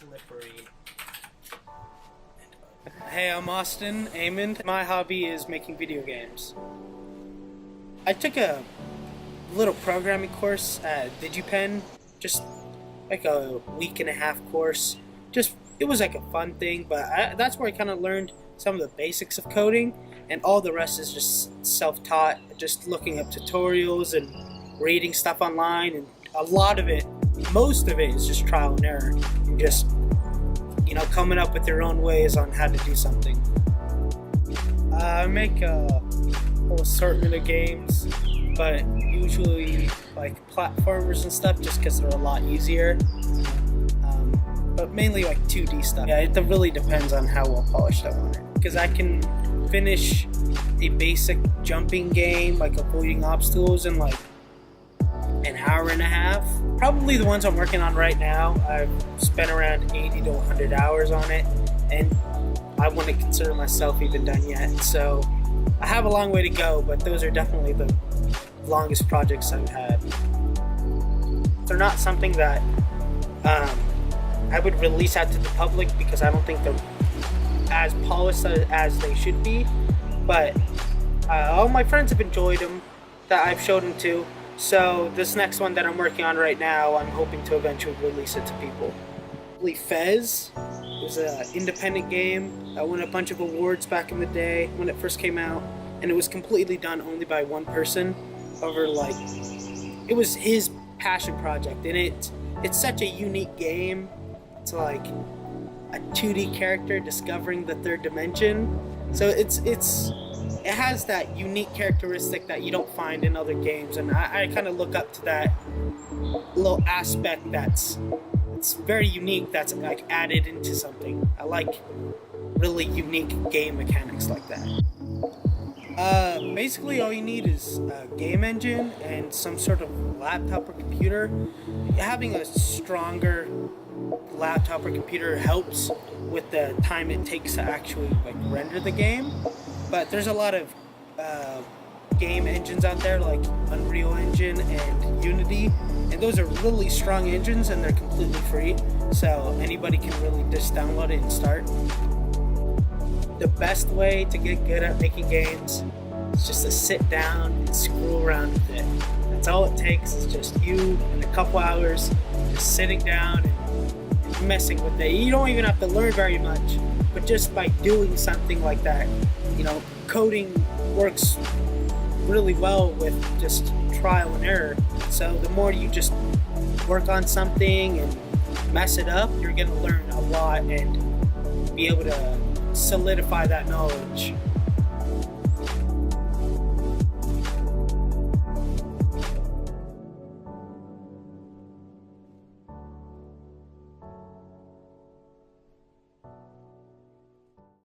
slippery. Hey, I'm Austin Amond. My hobby is making video games. I took a little programming course at DigiPen, just like a week and a half course. It was like a fun thing, but that's where I kind of learned some of the basics of coding, and all the rest is just self-taught, just looking up tutorials and reading stuff online, and most of it is just trial and error, and just coming up with your own ways on how to do something. I make a whole assortment of games, but usually like platformers and stuff, just because they're a lot easier. But mainly like 2D stuff. Yeah, it really depends on how well polished I want it. Because I can finish a basic jumping game, like avoiding obstacles, in like an hour and a half. Probably the ones I'm working on right now, I've spent around 80 to 100 hours on it, and I wouldn't consider myself even done yet. So I have a long way to go, but those are definitely the longest projects I've had. They're not something that I would release out to the public, because I don't think they're as polished as they should be, but all my friends have enjoyed them that I've showed them to. So this next one that I'm working on right now, I'm hoping to eventually release it to people. Fez was an independent game that won a bunch of awards back in the day when it first came out, and it was completely done only by one person. However, it was his passion project, and it's such a unique game. It's like a 2D character discovering the third dimension. So it has that unique characteristic that you don't find in other games, and I kind of look up to that little aspect it's very unique, that's like added into something. I like really unique game mechanics like that. Basically all you need is a game engine and some sort of laptop or computer. Having a stronger laptop or computer helps with the time it takes to actually render the game, but there's a lot of game engines out there like Unreal Engine and Unity, and those are really strong engines, and they're completely free, so anybody can really just download it and start. The best way to get good at making games is just to sit down and screw around with it. That's all it takes, is just you and a couple hours just sitting down and messing with it. You don't even have to learn very much, but just by doing something like that, coding works really well with just trial and error. So the more you just work on something and mess it up, you're going to learn a lot and be able to solidify that knowledge.